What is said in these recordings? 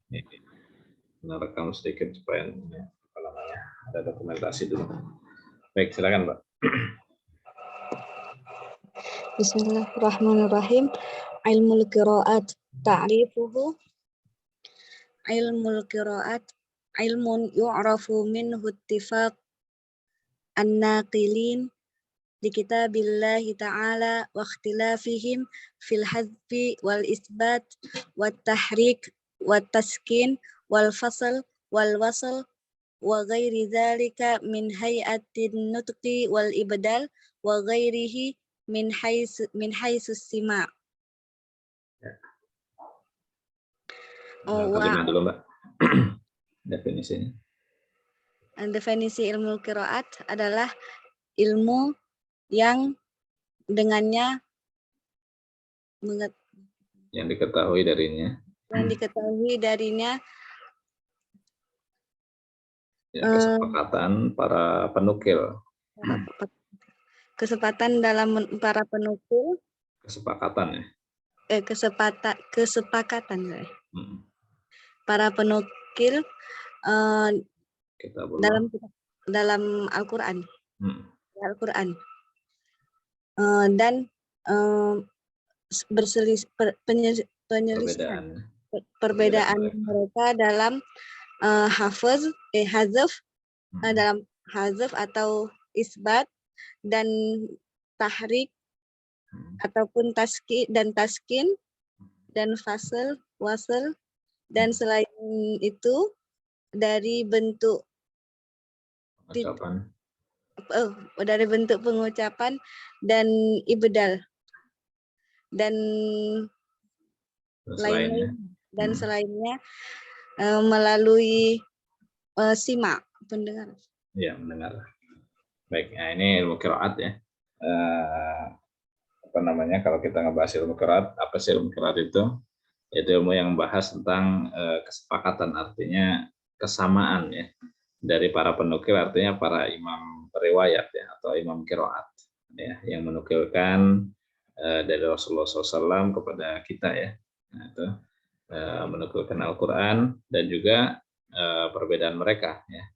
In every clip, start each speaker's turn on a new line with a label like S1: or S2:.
S1: Ini merekam sedikit supaya apa namanya ada dokumentasi dulu. Baik, silakan Mbak.
S2: Bismillahirrahmanirrahim. Ilmul qiraat ta'rifuhu. Ilmul qiraat ilmun yu'rafu minhu ittifaq an-naqilin di kitabillahi ta'ala wa ikhtilafihim fil hadfi wal isbat wat tahrik wat taskin wal fasl wal wasl wa ghairi dzalika min hay'atin nutqi wal ibdal wa ghairihi min haitsu sima'.
S1: Terjemah dulu Mbak. Definisinya.
S2: Definisi ilmu qiraat adalah ilmu yang dengannya
S1: yang diketahui darinya ya, kesepakatan para penukil.
S2: Kesepakatan dalam para penukil.
S1: Kesepakatan ya.
S2: Kesepakatan ya. Para penukil dalam Al-Qur'an. Al-Qur'an. Dan perbedaan mereka dalam hazaf dalam hazaf atau isbat dan tahrik ataupun taskin dan fasl wasl dan selain itu dari bentuk pengucapan dan ibdal dan selainnya melalui simak pendengar.
S1: Ya, mendengar. Baik, nah ini ilmu qiraat ya. Apa namanya kalau kita ngebahas ilmu qiraat, apa sih ilmu qiraat itu? Itu ilmu yang membahas tentang kesepakatan, artinya kesamaan ya dari para penukil, artinya para imam periwayat ya atau imam qiraat ya yang menukilkan dari Rasulullah SAW kepada kita ya. Nah, itu menukilkan Al-Quran dan juga perbedaan mereka ya.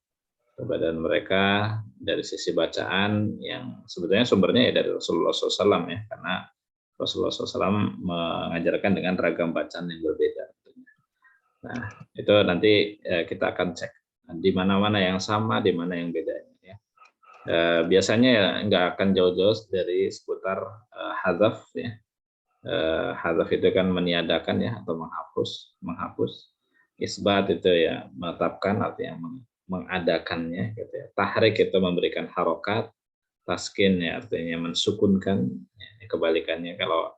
S1: Perbedaan mereka dari sisi bacaan yang sebetulnya sumbernya ya dari Rasulullah SAW ya, karena Rasulullah SAW mengajarkan dengan ragam bacaan yang berbeda. Nah, itu nanti kita akan cek di mana-mana yang sama, di mana yang beda. Ya. Biasanya ya nggak akan jauh-jauh dari seputar hadzaf ya. Hadzaf itu kan meniadakan ya atau menghapus. Isbat itu ya menetapkan, artinya mengadakannya gitu ya. Tahrik itu memberikan harokat, taskin ya artinya mensukunkan ya, kebalikannya kalau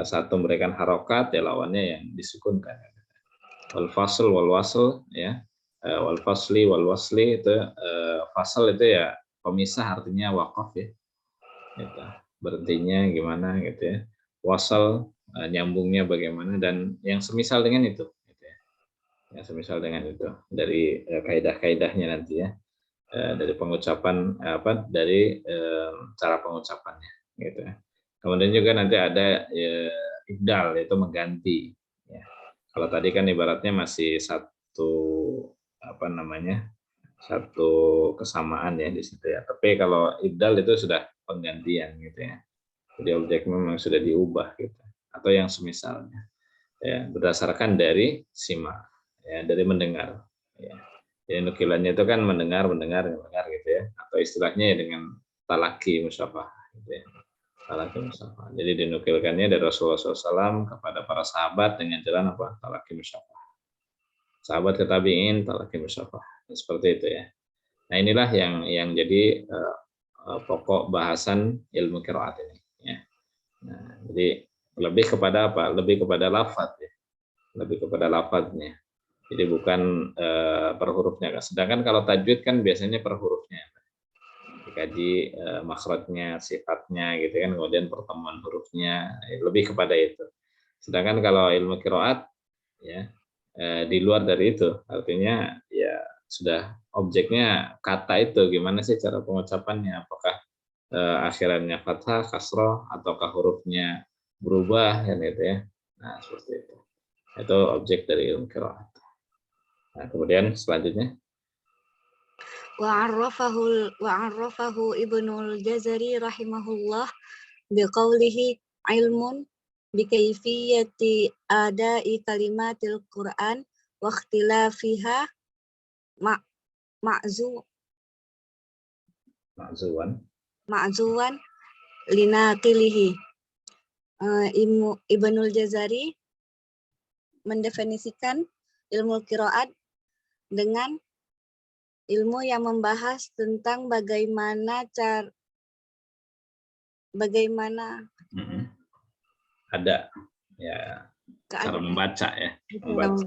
S1: satu memberikan harokat ya lawannya yang disukunkan. Wal fasl wal wasl ya, wal fasli wal wasli itu fasl itu ya pemisah, artinya wakaf ya gitu. Berhentinya gimana gitu ya, wasl nyambungnya bagaimana, dan yang semisal dengan itu gitu ya. Yang semisal dengan itu dari kaidah-kaidahnya nanti ya, dari pengucapan dari cara pengucapannya gitu ya. Kemudian juga nanti ada ibdal, yaitu mengganti ya. Kalau tadi kan ibaratnya masih satu satu kesamaan ya di situ ya. Tapi kalau ibdal itu sudah penggantian gitu ya. Jadi objeknya memang sudah diubah gitu. Atau yang semisalnya ya, berdasarkan dari simak ya, dari mendengar ya. Jadi nukilannya itu kan mendengar gitu ya. Atau istilahnya ya dengan talaki musyafah gitu ya. Talaki musyafah. Jadi dinukilkannya dari Rasulullah SAW kepada para sahabat dengan jalan apa? Talaki musyafah. Sahabat ke tabi'in talaki musyafah. Seperti itu ya. Nah, inilah yang jadi pokok bahasan ilmu qiraat ini ya. Nah, jadi lebih kepada apa? Lebih kepada lafaz ya. Lebih kepada lafaznya. Jadi bukan per hurufnya. Sedangkan kalau tajwid kan biasanya per hurufnya. Dikaji makhrajnya, sifatnya gitu kan, kemudian pertemuan hurufnya, lebih kepada itu. Sedangkan kalau ilmu qiraat ya di luar dari itu, artinya ya sudah objeknya kata itu gimana sih cara pengucapannya, apakah akhirannya fathah, kasroh, ataukah hurufnya berubah kan gitu ya. Nah, seperti itu. Itu objek dari ilmu qiraat. Nah, kemudian selanjutnya
S2: wa'arrafahu Ibnul Jazari rahimahullah biqaulihi ilmun bikaifiyati adai kalimatil Qur'an wa ikhtilafiha ma- ma'zu
S1: makzuan.
S2: ma'zuwan linaqilihi. Ibnul Jazari mendefinisikan ilmu qiraat dengan ilmu yang membahas tentang bagaimana
S1: Ada ya cara membaca ya, membaca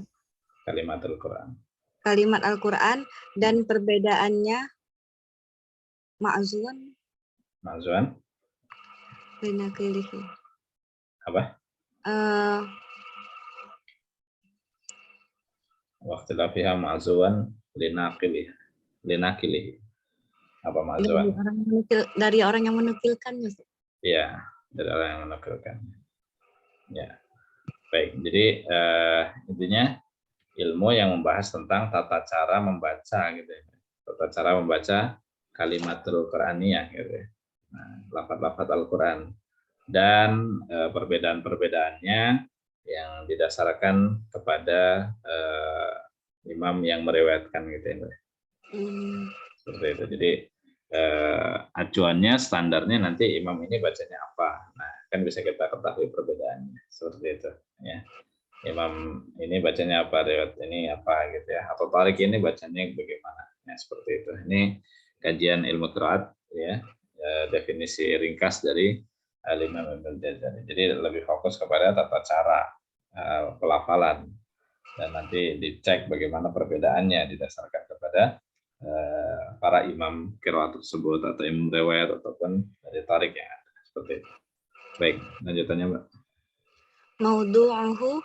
S1: kalimat Al-Quran.
S2: Kalimat Al-Quran dan perbedaannya ma'zuan linaqilihi.
S1: Apa? Waqtilafiha ma'zuan linakilihi. Apa ma'zuan?
S2: Dari orang yang menukilkan.
S1: Iya, dari orang yang menukilkan. Ya, baik. Jadi intinya ilmu yang membahas tentang tata cara membaca gitu ya. Tata cara membaca kalimatul Qur'aniyah gitu ya. Nah, lafaz-lafaz Al-Quran dan perbedaan-perbedaannya yang didasarkan kepada imam yang meriwayatkan gitu ya. Seperti itu. Jadi acuannya standarnya nanti imam ini bacanya apa. Nah, kan bisa kita ketahui perbedaannya seperti itu ya. Imam ini bacanya apa, riwayat ini apa gitu ya. Atau tarik ini bacanya bagaimana. Ya, seperti itu. Ini kajian ilmu qiraat ya. Definisi ringkas dari Imam Ibnul Jazari. Jadi lebih fokus kepada tata cara pelafalan dan nanti dicek bagaimana perbedaannya didasarkan kepada para imam qiraat tersebut atau imam riwayat ataupun dari tarik yang ada seperti itu. Baik, lanjutannya Mbak.
S2: Maudu'uhu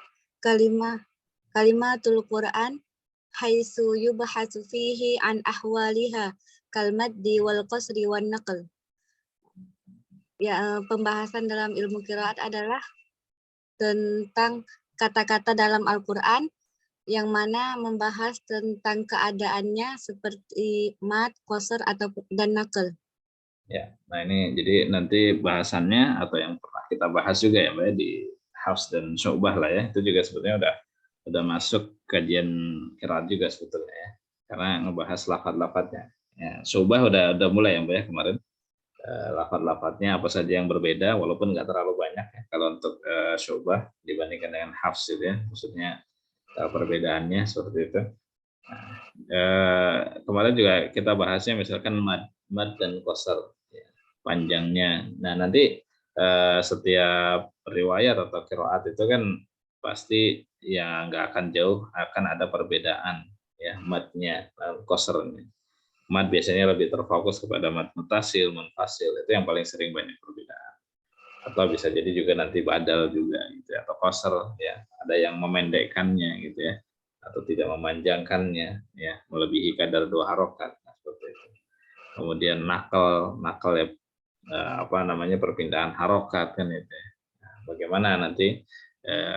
S2: kalimatul Qur'an haitsu yubhatsu fihi an ahwaliha kal maddi wal qasri wan naql. Ya, pembahasan dalam ilmu qiraat adalah tentang kata-kata dalam Al-Qur'an yang mana membahas tentang keadaannya seperti mad, qasr atau dan naql.
S1: Ya, nah ini jadi nanti bahasannya atau yang pernah kita bahas juga ya Mbak di Hafs dan Syu'bah lah ya, itu juga sebetulnya udah masuk kajian qiraat juga sebetulnya ya, karena ngebahas lafaz-lafaznya. Ya, Syu'bah udah mulai ya Mbak ya kemarin. Lafaz-lafaznya apa saja yang berbeda walaupun nggak terlalu banyak ya kalau untuk Syu'bah dibandingkan dengan Hafs itu ya, maksudnya perbedaannya seperti itu. Nah, kemarin juga kita bahasnya misalkan mad dan qasar ya, panjangnya. Nah, nanti setiap riwayat atau qiraat itu kan pasti ya nggak akan jauh, akan ada perbedaan ya madnya, qasarnya. Mad biasanya lebih terfokus kepada mad mutasil, munfasil, itu yang paling sering banyak perbedaan. Atau bisa jadi juga nanti badal juga gitu ya, atau qasar ya, ada yang memendekkannya gitu ya, atau tidak memanjangkannya ya, melebihi kadar 2 harokat. Nah, seperti itu. Kemudian nakal ya apa namanya perpindahan harokat kan itu ya. Nah, bagaimana nanti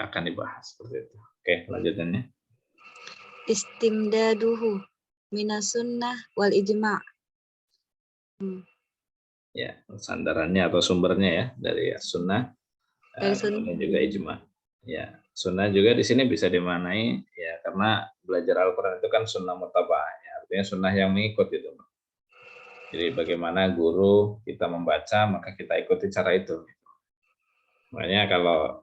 S1: akan dibahas seperti itu. Oke, lanjutannya.
S2: Istimdaduhu minas sunnah wal ijma'.
S1: Ya, sandarannya atau sumbernya ya dari sunnah, kemudian juga ijma. Ya, sunnah juga di sini bisa dimaknai ya karena belajar Al-Quran itu kan sunnah mutaba'ah, ya, artinya sunnah yang mengikut itu. Jadi bagaimana guru kita membaca maka kita ikuti cara itu. Makanya kalau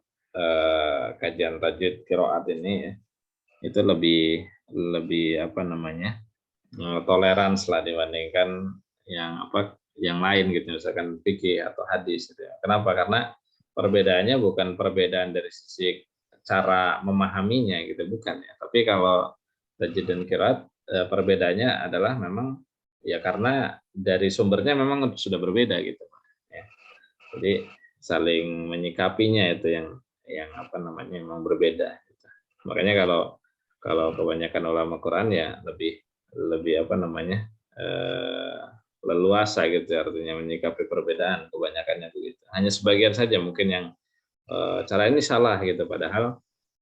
S1: kajian tajwid qiraat ini ya, itu lebih apa namanya toleransi lah dibandingkan yang lain gitu, misalkan fikih atau hadis gitu ya. Kenapa? Karena perbedaannya bukan perbedaan dari sisi cara memahaminya gitu, bukan ya. Tapi kalau tajwid dan qiraat perbedaannya adalah memang ya karena dari sumbernya memang sudah berbeda gitu ya. Jadi saling menyikapinya itu yang apa namanya memang berbeda gitu. Makanya kalau kebanyakan ulama Quran ya lebih apa namanya leluasa gitu artinya menyikapi perbedaan, kebanyakannya begitu. Hanya sebagian saja mungkin yang cara ini salah gitu, padahal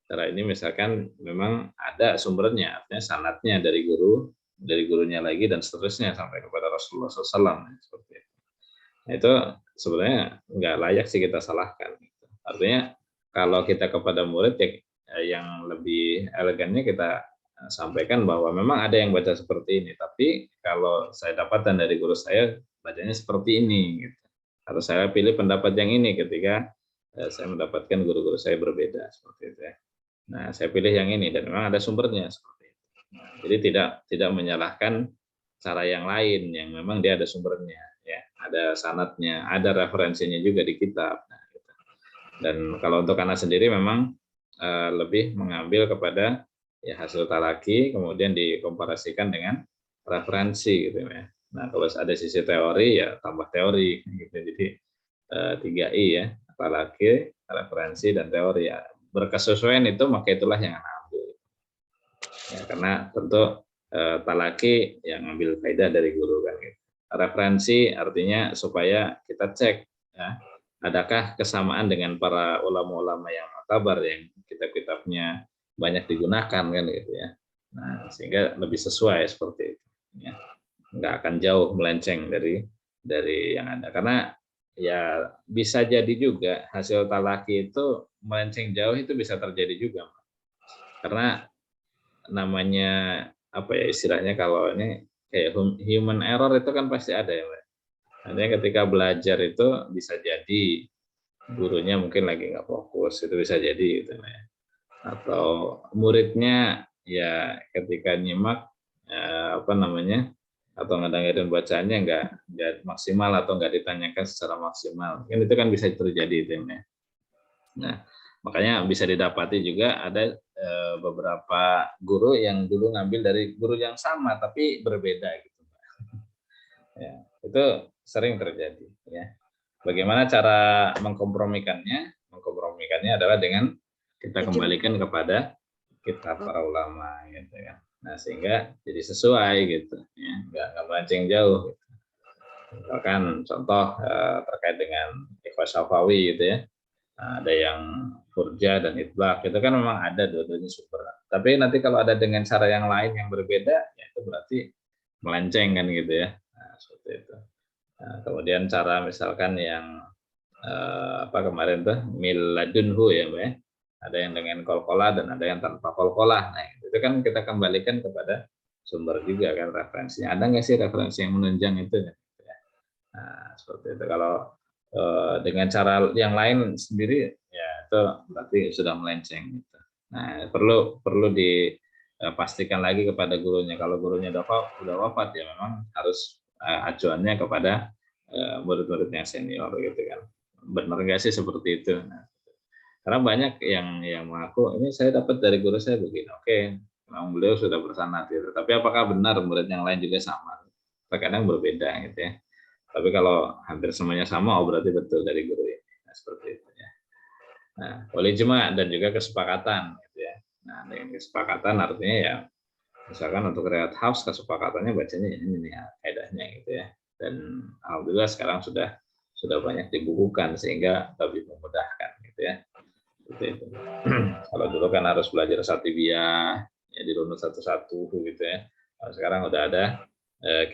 S1: Cara ini misalkan memang ada sumbernya, artinya sanadnya dari gurunya lagi dan seterusnya sampai kepada Rasulullah SAW seperti itu. Nah, itu sebenarnya nggak layak sih kita salahkan. Artinya kalau kita kepada murid ya, yang lebih elegannya kita sampaikan bahwa memang ada yang baca seperti ini, tapi kalau saya dapatkan dari guru saya bacanya seperti ini, gitu. Atau saya pilih pendapat yang ini ketika saya mendapatkan guru-guru saya berbeda seperti itu ya. Nah, saya pilih yang ini dan memang ada sumbernya seperti itu. Jadi tidak menyalahkan cara yang lain yang memang dia ada sumbernya, ya, ada sanadnya, ada referensinya juga di kitab. Nah, gitu. Dan kalau untuk anak sendiri memang lebih mengambil kepada ya hasil talaki, kemudian dikomparasikan dengan referensi gitu ya. Nah, kalau ada sisi teori ya tambah teori gitu. Jadi 3I ya, talaki, referensi dan teori ya. Berkesesuaian itu maka itulah yang anak ambil. Ya, karena tentu talaki yang ambil faedah dari guru kan gitu. Referensi artinya supaya kita cek ya, adakah kesamaan dengan para ulama-ulama yang mutabar yang kitab-kitabnya banyak digunakan kan gitu ya. Nah, sehingga lebih sesuai seperti itu ya. Nggak akan jauh melenceng dari yang ada karena ya bisa jadi juga hasil talaki itu melenceng jauh itu bisa terjadi juga karena namanya apa ya istilahnya kalau ini kayak human error itu kan pasti ada ya Mbak. Artinya ketika belajar itu bisa jadi gurunya mungkin lagi nggak fokus itu bisa jadi gitu ya. Atau muridnya ya ketika nyimak apa namanya atau ngedengerin bacaannya nggak maksimal atau nggak ditanyakan secara maksimal kan itu kan bisa terjadi itu ya. Nah makanya bisa didapati juga ada beberapa guru yang dulu ngambil dari guru yang sama tapi berbeda gitu. Ya, itu sering terjadi ya. Bagaimana cara mengkompromikannya? Mengkompromikannya adalah dengan kita kembalikan kepada kitab para ulama gitu ya. Nah, sehingga jadi sesuai gitu ya, nggak melenceng jauh. Misalkan contoh terkait dengan Ikhwas Syafawi gitu ya. Nah, ada yang Furja dan Itlaq itu kan memang ada dua-duanya super. Tapi nanti kalau ada dengan cara yang lain yang berbeda, ya itu berarti melenceng kan gitu ya. Nah, seperti itu. Nah, kemudian cara misalkan yang apa kemarin tuh miladunhu ya Mbak ya. Ada yang dengan kolkolah dan ada yang tanpa kolkolah. Nah, itu kan kita kembalikan kepada sumber juga kan referensinya. Ada nggak sih referensi yang menunjang itu? Nah, seperti itu. Kalau dengan cara yang lain sendiri, ya itu berarti sudah melenceng. Gitu. Nah, perlu dipastikan lagi kepada gurunya. Kalau gurunya udah wafat, ya memang harus acuannya kepada murid-murid yang senior gitu kan. Benar nggak sih seperti itu? Nah, karena banyak yang mengaku ini saya dapat dari guru saya begini. Oke, memang beliau sudah bersanad gitu. Tapi apakah benar murid yang lain juga sama? Terkadang berbeda gitu ya. Tapi kalau hampir semuanya sama, oh berarti betul dari guru ini. Nah, seperti itu ya. Nah, oleh jemaah dan juga kesepakatan gitu ya. Nah, dengan kesepakatan artinya ya misalkan untuk riwayat Hafs kesepakatannya bacanya ini nih kaidahnya gitu ya. Dan alhamdulillah sekarang sudah banyak dibukukan sehingga lebih memudahkan gitu ya. Seperti itu. Kalau dulu kan harus belajar Satibiyah, ya dirunut satu-satu gitu ya. Kalau sekarang udah ada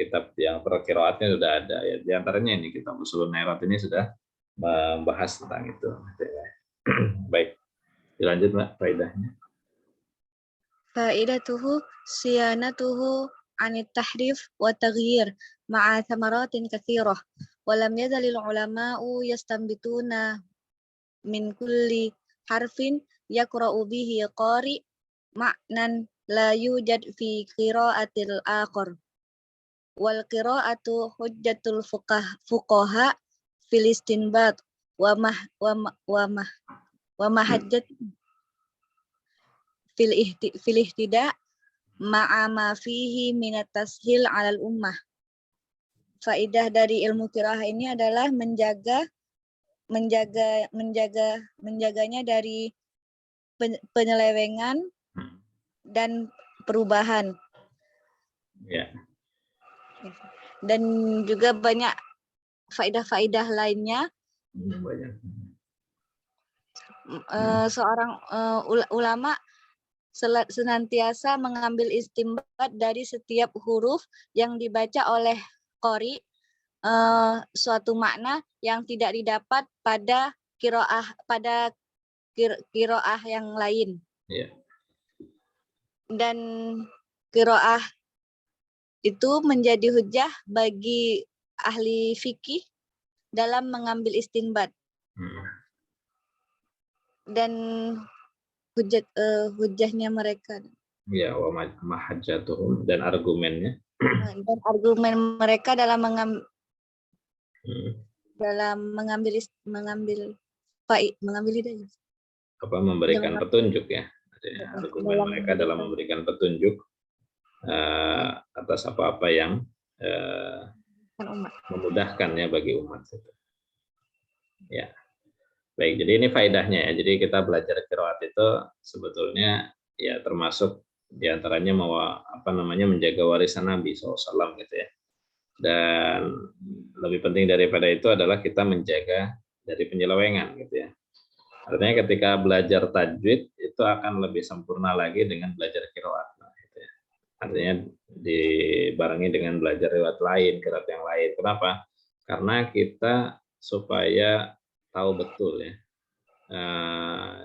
S1: kitab yang per qiraatnya sudah ada ya. Di antaranya ini kitab Ushulun Nairat ini sudah membahas tentang itu. Baik, dilanjut Mbak faedahnya.
S2: Faidatuhu siyanatuhu anit tahrif wa taghyir ma'a thamaratin katsirah wa lam yazalil ulama'u yastanbituna min kulli harfin yaqra'u bihi qari ma'nan la yujad fi qira'atil akhar wal qira'atu hujjatul fuqaha fil istinbat wa mah wa mah wa mah wa mahajjat fil ihtida ma'a ma fihi minat tashil 'alal ummah. Faidah dari ilmu qiraah ini adalah menjaganya dari penyelewengan dan perubahan.
S1: Ya.
S2: Dan juga banyak faidah-faidah lainnya.
S1: Banyak.
S2: seorang ulama senantiasa mengambil istinbat dari setiap huruf yang dibaca oleh qori, suatu makna yang tidak didapat pada kiroah yang lain.
S1: Ya.
S2: Dan kiroah itu menjadi hujah bagi ahli fikih dalam mengambil istinbat. Dan hujahnya mereka.
S1: Ya, wa mahajjatuhum, dan argumennya.
S2: Dan argumen mereka dalam mengambil hidayah.
S1: Memberikan petunjuk ya. Argumen mereka dalam memberikan petunjuk atas apa-apa yang memudahkan ya bagi umat itu. Ya. Baik, jadi ini faedahnya ya. Jadi kita belajar qiraat itu sebetulnya ya termasuk diantaranya menjaga warisan Nabi SAW gitu ya. Dan lebih penting daripada itu adalah kita menjaga dari penyelewengan gitu ya. Artinya ketika belajar tajwid itu akan lebih sempurna lagi dengan belajar qiraat. Gitu ya. Artinya dibarengi dengan belajar riwayat lain, qiraat yang lain. Kenapa? Karena kita supaya tahu betul ya.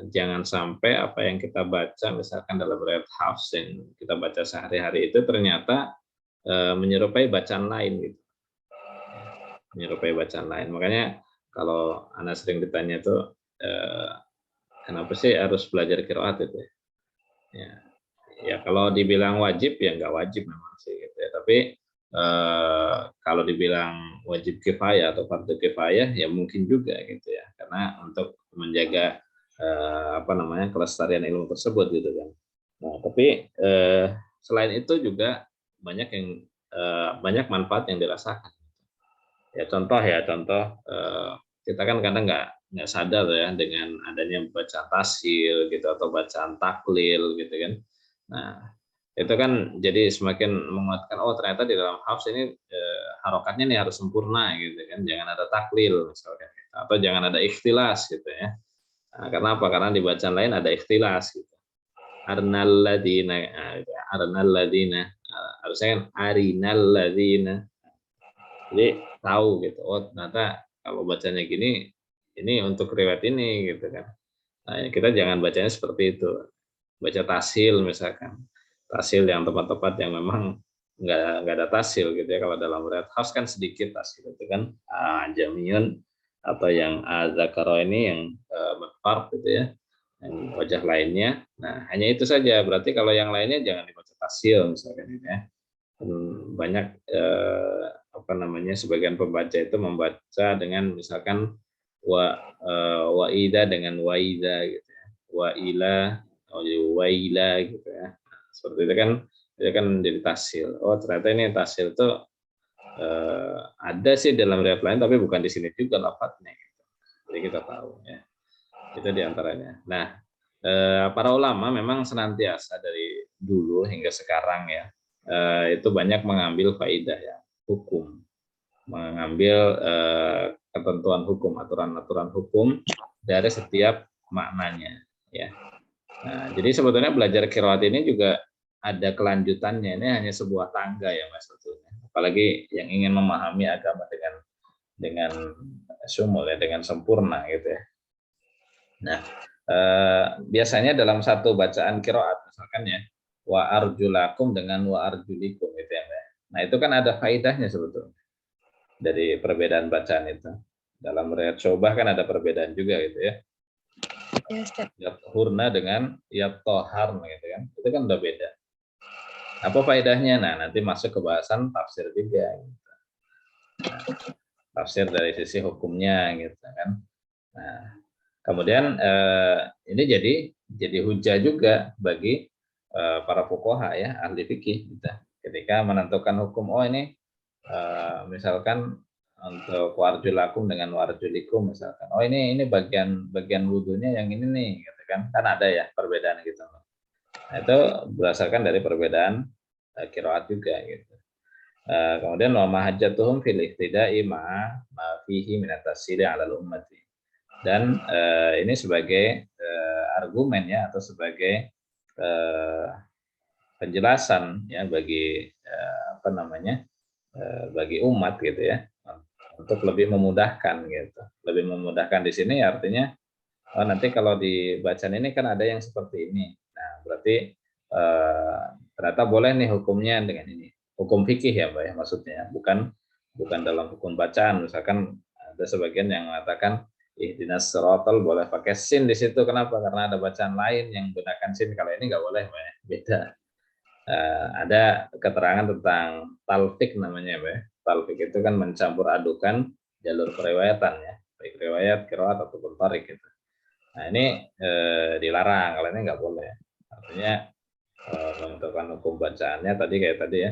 S1: Jangan sampai apa yang kita baca misalkan dalam riwayat Hafs yang kita baca sehari-hari itu ternyata menyerupai bacaan lain gitu. Menyerupai bacaan lain. Makanya kalau Ana sering ditanya tuh kenapa sih harus belajar qiraat itu ya. Ya kalau dibilang wajib ya nggak wajib memang sih gitu ya. Tapi kalau dibilang wajib kifayah atau fardu kifayah ya mungkin juga gitu ya, karena untuk menjaga kelestarian ilmu tersebut gitu kan. Nah tapi selain itu juga banyak manfaat yang dirasakan. Ya contoh kita kan kadang nggak sadar ya dengan adanya bacaan tasyil gitu atau bacaan taklil gitu kan. Nah itu kan jadi semakin menguatkan ternyata di dalam hafs ini harokatnya nih harus sempurna gitu kan, jangan ada taklil misalkan gitu. Atau jangan ada ikhtilas gitu ya. Nah, karena apa? Karena di bacaan lain ada ikhtilas gitu. Arnalladina harusnya kan arinalladina. Jadi tahu gitu. Ternyata kalau bacanya gini ini untuk riwayat ini gitu kan. Nah, kita jangan bacanya seperti itu. Baca tasil misalkan. Tasil yang tepat-tepat yang memang nggak ada tasil gitu ya. Kalau dalam riwayat Hafs kan sedikit tasil itu kan jamiyun atau yang zakaro ini yang mutfard gitu ya, yang wajah lainnya. Nah hanya itu saja. Berarti kalau yang lainnya jangan dibaca tasil misalkan gitu ya. Banyak sebagian pembaca itu membaca dengan misalkan waida dengan waida gitu ya. Waila waila gitu ya. Seperti itu kan jadi tasil. Ternyata ini tasil itu ada sih dalam riwayat lain tapi bukan di sini juga lafadznya gitu. Jadi kita tahu ya. Itu diantaranya. Nah, para ulama memang senantiasa dari dulu hingga sekarang ya itu banyak mengambil faidah ya hukum, mengambil ketentuan hukum, aturan-aturan hukum dari setiap maknanya ya. Nah, jadi sebetulnya belajar qiraat ini juga ada kelanjutannya. Ini hanya sebuah tangga ya Mas sebetulnya. Apalagi yang ingin memahami agama dengan sumul ya, dengan sempurna gitu ya. Nah, biasanya dalam satu bacaan qiraat misalkan ya wa arjulakum dengan wa arjulikum gitu ya Mbak. Nah, itu kan ada faidahnya sebetulnya dari perbedaan bacaan itu. Dalam riwayat Syu'bah kan ada perbedaan juga gitu ya. Yathurna dengan yattoharna gitu kan. Itu kan udah beda. Apa faedahnya? Nah, nanti masuk ke bahasan tafsir juga. Gitu. Nah, tafsir dari sisi hukumnya gitu kan. Nah, kemudian ini jadi hujah juga bagi para fuqaha ya, ahli fikih gitu. Ketika menentukan hukum, ini misalkan untuk warjulakum dengan warjulikum misalkan. Ini bagian wudunya yang ini nih gitu kan. Kan ada ya perbedaan gitu. Nah, itu berdasarkan dari perbedaan qiraat juga gitu. Kemudian wa mahajjatuhum fil ihtida'i ma fihi min at-tasiri 'ala al-ummati. Dan ini sebagai argumen ya, atau sebagai penjelasan ya bagi apa namanya, bagi umat gitu ya, untuk lebih memudahkan gitu. Lebih memudahkan di sini artinya, oh nanti kalau di bacaan ini kan ada yang seperti ini. Nah, berarti ternyata boleh nih hukumnya dengan ini. Hukum fikih ya, Mbak ya maksudnya, bukan bukan dalam hukum bacaan. Misalkan ada sebagian yang mengatakan ihdinas siratal boleh pakai sin di situ. Kenapa? Karena ada bacaan lain yang gunakan sin. Kalau ini nggak boleh, Mbak ya. Beda. Ada keterangan tentang talfik namanya, Mbak ya. Talfik itu kan mencampur adukan jalur periwayatan ya, baik riwayat, qiraat ataupun tarik gitu. Nah ini dilarang, kalau ini nggak boleh. Artinya menentukan hukum bacaannya tadi kayak tadi ya,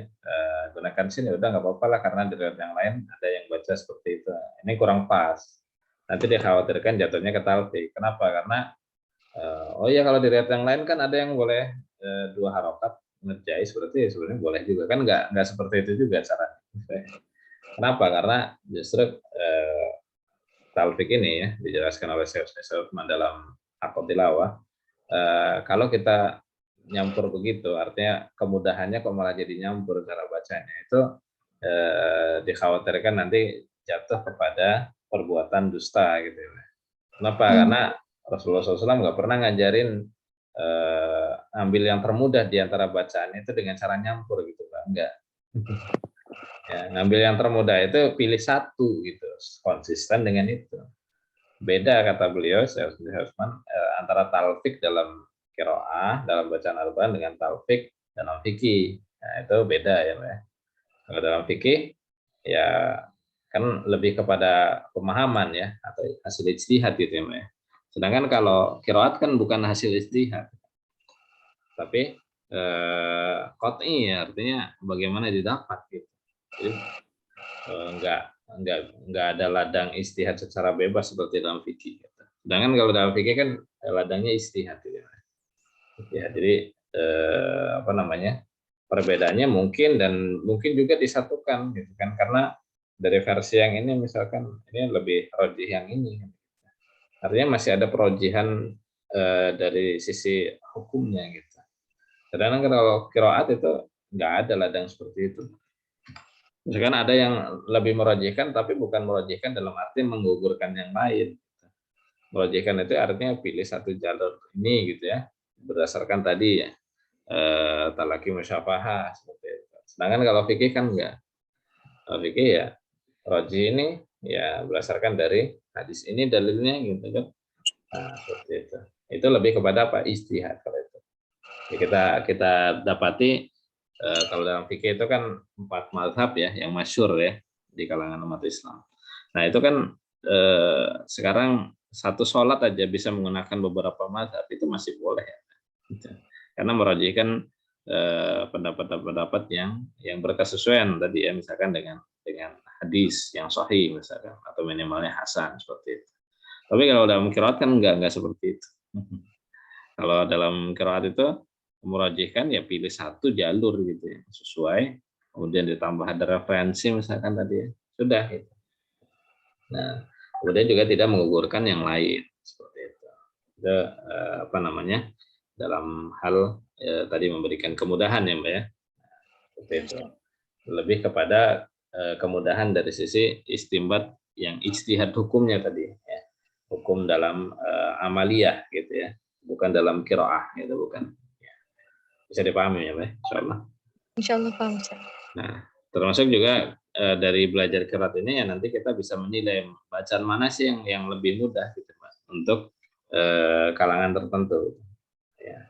S1: gunakan sin ya udah nggak apa-apa lah karena di riwayat yang lain ada yang baca seperti itu. Ini kurang pas. Nanti dikhawatirkan jatuhnya ke talfik. Kenapa? Karena oh iya kalau di riwayat yang lain kan ada yang boleh 2 harokat ngerjais, berarti sebenarnya boleh juga kan, nggak seperti itu juga caranya. Kenapa? Karena justru talfik ini ya dijelaskan oleh Syekh Utsman dalam Aqd Tilawah. Kalau kita nyampur begitu, artinya kemudahannya kok malah jadi nyampur cara bacanya, itu dikhawatirkan nanti jatuh kepada perbuatan dusta gitu ya. Kenapa? Karena Rasulullah SAW nggak pernah ngajarin ambil yang termudah di antara bacaan itu dengan cara nyampur gitu, Pak. Enggak. Ya, ngambil yang termudah itu pilih satu gitu, konsisten dengan itu. Beda kata beliau, Syekh Utsman, antara talfik dalam qiraah, dalam bacaan Al-Quran dengan talfik dalam fikih. Nah, itu beda ya, Pak. Kalau dalam fikih ya kan lebih kepada pemahaman ya, atau hasil ijtihad gitu ya, Pak. Sedangkan kalau qiraat kan bukan hasil ijtihad, tapi qat'i ya, artinya bagaimana didapat gitu. Jadi enggak enggak ada ladang istihad secara bebas seperti dalam fikih. Sedangkan kalau dalam fikih kan ladangnya istihad gitu. Ya, jadi apa namanya? Perbedaannya mungkin dan mungkin juga disatukan gitu kan, karena dari versi yang ini misalkan ini lebih rojih yang ini. Artinya masih ada perojihan dari sisi hukumnya gitu. Sedangkan kalau qiraat itu nggak ada ladang seperti itu. Misalkan ada yang lebih merojihkan, tapi bukan merojihkan dalam arti menggugurkan yang lain. Merojihkan itu artinya pilih satu jalur ini gitu ya, berdasarkan tadi ya, talaki musyafahah seperti itu. Sedangkan kalau fikih kan enggak. Kalau fikih ya rojih ini ya berdasarkan dari hadis ini dalilnya gitu kan. Nah, seperti itu. Itu lebih kepada apa? Ijtihad kalau itu. Jadi kita dapati kalau dalam fikih itu kan 4 mazhab ya yang masyhur ya di kalangan umat Islam. Nah itu kan sekarang satu sholat aja bisa menggunakan beberapa mazhab, itu masih boleh ya. Karena merajihkan pendapat-pendapat yang berkesesuaian tadi ya, misalkan dengan hadis yang sahih misalkan, atau minimalnya hasan seperti itu. Tapi kalau dalam qiraat kan enggak seperti itu. Kalau dalam qiraat itu merajihkan ya pilih satu jalur gitu ya, sesuai, kemudian ditambah ada referensi misalkan tadi ya, sudah gitu. Nah, kemudian juga tidak menggugurkan yang lain seperti itu. Itu apa namanya? Dalam hal tadi memberikan kemudahan ya, Mbak ya. Seperti itu. Lebih kepada kemudahan dari sisi istimbat yang ijtihad hukumnya tadi ya. Hukum dalam amaliyah gitu ya. Bukan dalam qiraah gitu, bukan. Bisa dipahami ya, Mbak, insyaallah.
S2: Insyaallah paham, Ustaz.
S1: Nah, termasuk juga dari belajar qiraat ini ya nanti kita bisa menilai bacaan mana sih yang lebih mudah gitu, Pak, untuk kalangan tertentu. Ya.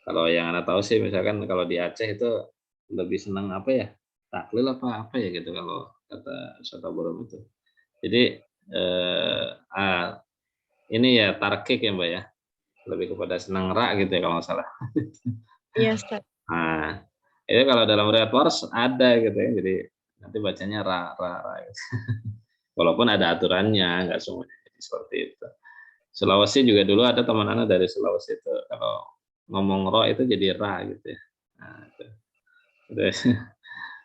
S1: Kalau yang Anda tahu sih misalkan kalau di Aceh itu lebih senang apa ya? Taklil apa ya gitu kalau kata Ustaz Abu itu. Jadi ini ya tarkik ya, Mbak ya. Lebih kepada senang ra gitu ya kalau nggak salah.
S2: Iya, Ustaz.
S1: Nah, itu kalau dalam riwayat wars ada gitu ya, jadi nanti bacanya ra gitu. Walaupun ada aturannya, nggak semuanya jadi seperti itu. Sulawesi juga dulu ada teman anak dari Sulawesi itu, kalau ngomong ro itu jadi ra gitu ya. Nah, itu.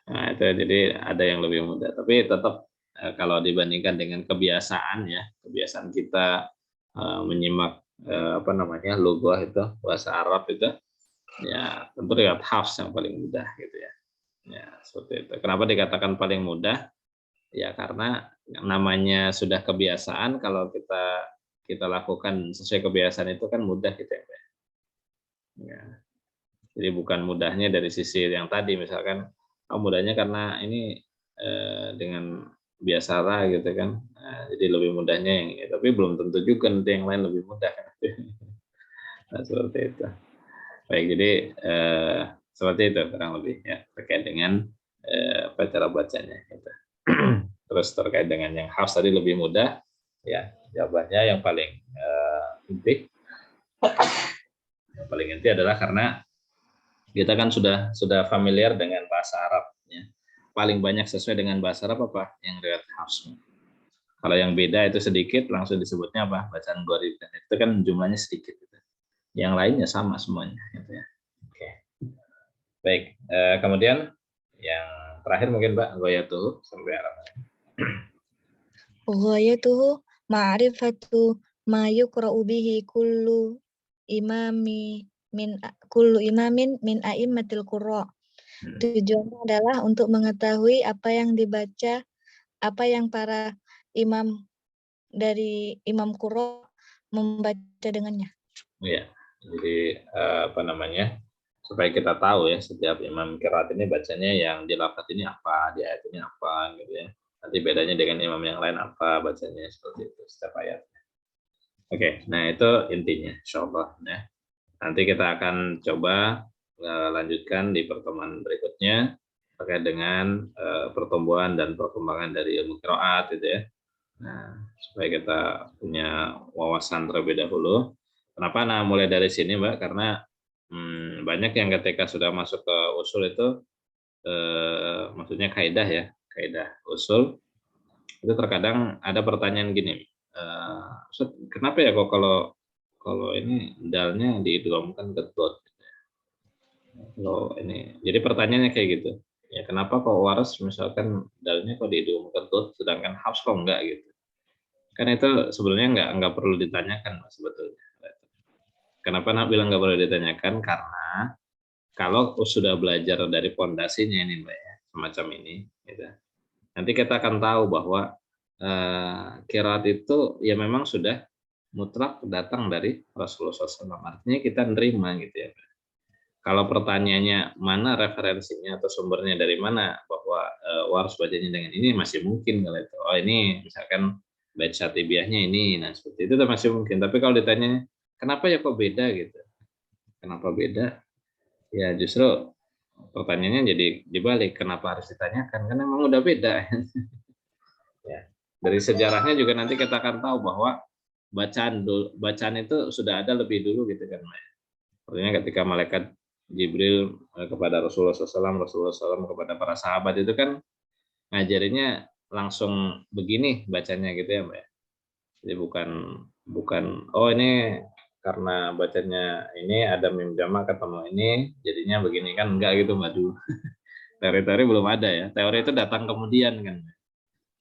S1: Nah, itu jadi ada yang lebih mudah, tapi tetap kalau dibandingkan dengan kebiasaan ya, kebiasaan kita menyimak apa namanya lughah itu, bahasa Arab itu, ya tentu lewat hafs yang paling mudah gitu ya. Ya, seperti itu. Kenapa dikatakan paling mudah? Ya karena namanya sudah kebiasaan, kalau kita lakukan sesuai kebiasaan itu kan mudah gitu ya. Ya. Jadi bukan mudahnya dari sisi yang tadi, misalkan mudahnya karena ini dengan biasa gitu kan. Nah, jadi lebih mudahnya yang ini, tapi belum tentu juga nanti yang lain lebih mudah. Nah, seperti itu. Baik, jadi seperti itu kurang lebih ya terkait dengan apa cara bacanya. Gitu. Terus terkait dengan yang hafs tadi lebih mudah, ya jawabannya yang paling inti, yang paling inti adalah karena kita kan sudah familiar dengan bahasa Arab. Ya. Paling banyak sesuai dengan bahasa Arab apa? Yang riwayat hafs. Kalau yang beda itu sedikit, langsung disebutnya apa? Bacaan gharib. Itu kan jumlahnya sedikit. Gitu. Yang lainnya sama semuanya. Gitu ya. Oke. Baik. Kemudian yang terakhir mungkin Mbak Ghayatuhu sampai halaman.
S2: Ghayatuhu ma'rifatu ma yuqra'u bihi kullu imamin min a'immatil qurra. Tujuannya adalah untuk mengetahui apa yang dibaca, apa yang para imam dari imam qurra membaca dengannya.
S1: Iya. Jadi apa namanya? Supaya kita tahu ya setiap imam qiraat ini bacanya yang di lafaz ini apa, di ayat ini apa gitu ya. Nanti bedanya dengan imam yang lain apa bacanya seperti itu setiap ayat. Oke, nah itu intinya insyaallah ya. Nanti kita akan coba lanjutkan di pertemuan berikutnya terkait dengan pertumbuhan dan perkembangan dari ilmu qiraat gitu ya. Nah, supaya kita punya wawasan terlebih dahulu. Kenapa nah mulai dari sini Mbak? Karena banyak yang ketika sudah masuk ke usul itu maksudnya kaidah ya, kaidah usul itu terkadang ada pertanyaan gini, Ustaz, kenapa ya kok kalau kalau ini dalnya diidghamkan ke dot? Kalau ini, jadi pertanyaannya kayak gitu. Ya kenapa kok waras misalkan dalnya kok diidghamkan dot, sedangkan hafs kok enggak gitu? Kan itu sebenarnya enggak perlu ditanyakan Mas, sebetulnya. Kenapa nak bilang enggak perlu ditanyakan? Karena kalau sudah belajar dari pondasinya ini Mbak ya, semacam ini, gitu. Nanti kita akan tahu bahwa qiraat itu ya memang sudah mutlak datang dari Rasulullah SAW. Artinya kita nerima gitu ya. Kalau pertanyaannya mana referensinya atau sumbernya dari mana bahwa waras bacanya dengan ini masih mungkin kalau itu. Oh ini misalkan bait syatibiyahnya ini, nah seperti itu masih mungkin. Tapi kalau ditanya kenapa ya kok beda gitu? Kenapa beda? Ya justru pertanyaannya jadi dibalik, kenapa harus ditanyakan? Karena memang udah beda. Ya. Dari sejarahnya juga nanti kita akan tahu bahwa bacaan itu sudah ada lebih dulu gitu kan. Artinya ketika malaikat Jibril kepada Rasulullah SAW, Rasulullah SAW kepada para sahabat itu kan ngajarinnya langsung begini bacanya gitu ya Mbak. Jadi bukan oh ini karena bacanya ini ada mim jamak ketemu ini jadinya begini kan, enggak gitu Mbak dulu. Teori-teori belum ada ya. Teori itu datang kemudian kan.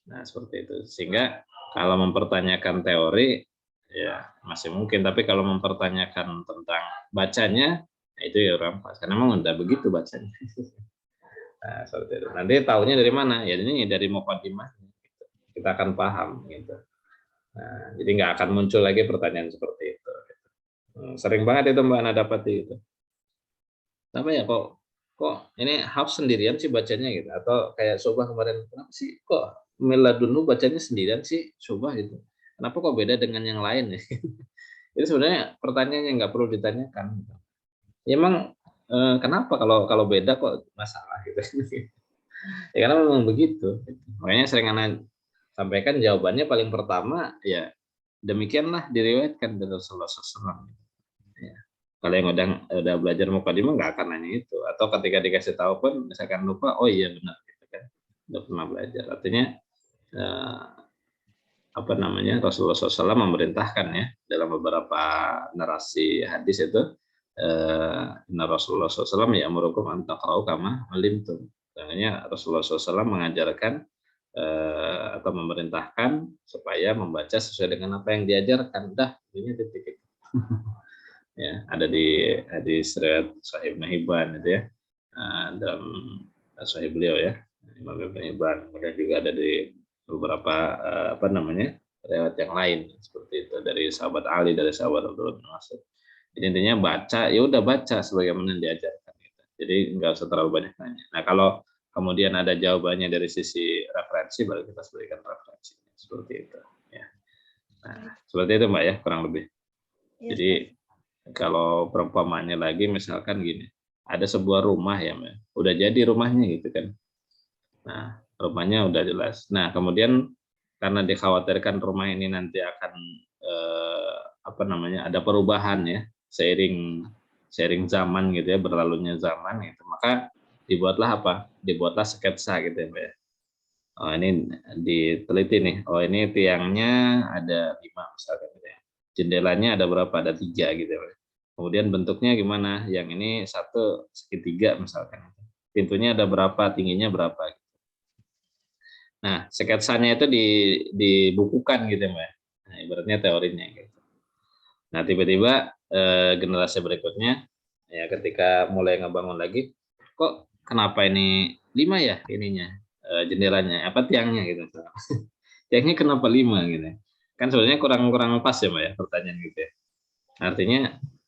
S1: Nah, seperti itu. Sehingga kalau mempertanyakan teori ya masih mungkin, tapi kalau mempertanyakan tentang bacanya itu ya orang pas karena memang udah begitu bacanya. Nah, seperti itu. Nanti tahunya dari mana? Ya ini dari muqaddimah. Kita akan paham gitu. Nah, jadi nggak akan muncul lagi pertanyaan seperti itu. Sering banget itu Mbak Ana dapati itu. Apa ya kok ini Hafs sendirian sih bacanya gitu, atau kayak Sobah kemarin, kenapa sih kok Miladunu bacanya sendirian sih Sobah gitu, kenapa kok beda dengan yang lain ya? Itu sebenarnya pertanyaan yang nggak perlu ditanyakan. Ya, emang kenapa kalau beda kok masalah gitu? Ya karena memang begitu. Makanya sering anak sampaikan jawabannya paling pertama ya demikianlah diriwayatkan dari Rasulullah SAW. Ya. Kalau yang udah belajar mukadimah nggak akan nanya itu, atau ketika dikasih tahu pun misalkan lupa, oh iya benar gitu kan, udah pernah belajar. Artinya apa namanya Rasulullah SAW memerintahkan ya dalam beberapa narasi hadis itu, Rasulullah SAW ya amurukum antaqra'u kama alimtum. Makanya Rasulullah SAW mengajarkan atau memerintahkan supaya membaca sesuai dengan apa yang diajarkan. Dah Intinya titik. Ya, ada di hadis riwayat Sahih Ibnu Hibban itu ya. Dalam Sahih beliau ya, Imam Ibnu Hibban. Kemudian juga ada di beberapa apa namanya? Riwayat yang lain seperti itu dari sahabat Ali, dari sahabat Abdullah bin Mas'ud. Jadi intinya baca, ya udah baca sebagaimana yang diajarkan gitu. Jadi nggak usah terlalu banyak nanya. Nah, kalau kemudian ada jawabannya dari sisi referensi, baru kita berikan referensi seperti itu ya. Nah, seperti itu Mbak ya, kurang lebih.
S2: Ya,
S1: Jadi kalau perumpamannya lagi misalkan gini, ada sebuah rumah ya Mbak, udah jadi rumahnya gitu kan. Nah, rumahnya udah jelas. Nah, kemudian karena dikhawatirkan rumah ini nanti akan apa namanya, ada perubahan ya, seiring zaman gitu ya, berlalunya zaman gitu. Maka dibuatlah apa? Dibuatlah sketsa gitu ya, Mbak ya. Oh, ini diteliti nih. Oh, ini tiangnya ada 5 misalkan gitu ya. Jendelanya ada berapa? Ada 3 gitu ya, Mbak. Kemudian bentuknya gimana? Yang ini satu segitiga misalkan. Pintunya ada berapa? Tingginya berapa? Nah, sketsanya itu dibukukan gitu ya, Mbak. Nah, ibaratnya teorinya gitu. Nah, tiba-tiba generasi berikutnya ya ketika mulai ngebangun lagi, kok kenapa ini 5 ya ininya jendelanya, apa tiangnya gitu. Tiangnya kenapa 5 gitu. Kan sebenarnya kurang pas ya, Mbak ya, pertanyaan gitu ya. Artinya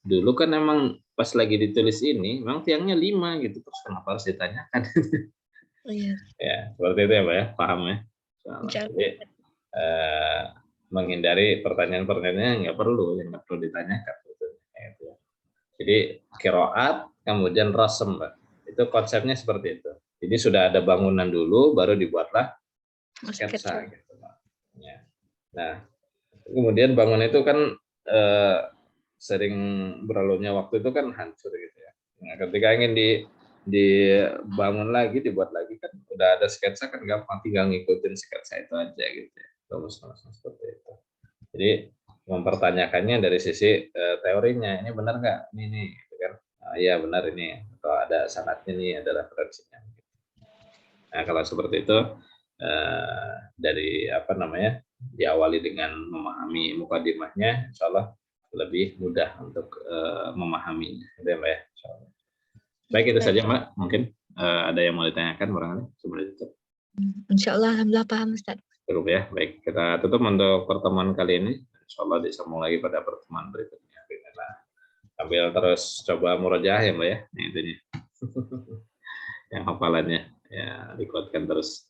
S1: dulu kan emang pas lagi ditulis ini memang tiangnya 5 gitu, terus kenapa harus ditanyakan?
S2: oh iya,
S1: Ya, seperti itu ya, Mbak ya, paham ya?
S2: insya
S1: Jadi
S2: Allah.
S1: eh, menghindari pertanyaan-pertanyaan yang nggak perlu ditanyakan gitu. Gitu ya. Jadi kiroat kemudian rasem, Mbak. Itu konsepnya seperti itu. Jadi sudah ada bangunan dulu, baru dibuatlah sketsa gitu, Mbak. Ya. Nah, kemudian bangunan itu kan eh, sering berlalunya waktu itu kan hancur gitu ya. Nah, ketika ingin dibangun lagi, dibuat lagi kan udah ada sketsa kan gampang, tinggal ngikutin sketsa itu aja gitu ya. Rumus-rumus seperti itu. Jadi mempertanyakannya dari sisi teorinya, ini benar nggak? Ini gitu kan. Nah, iya benar ini, atau ada sanadnya nih, ada referensinya. Nah, kalau seperti itu dari apa namanya? Diawali dengan memahami mukadimahnya, insya Allah lebih mudah untuk memahaminya. Itu ya, Mbak ya. Insya Allah. Baik, itu saja Mbak. Mungkin ada yang mau ditanyakan barangkali sebelum ditutup.
S2: Insya Allah, alhamdulillah paham Ustaz.
S1: Cukup ya. Baik, kita tutup untuk pertemuan kali ini. Insya Allah disambung lagi pada pertemuan berikutnya. Sambil terus coba murojaah ya Mbak ya. Ini intinya. Yang hafalannya ya dikuatkan terus.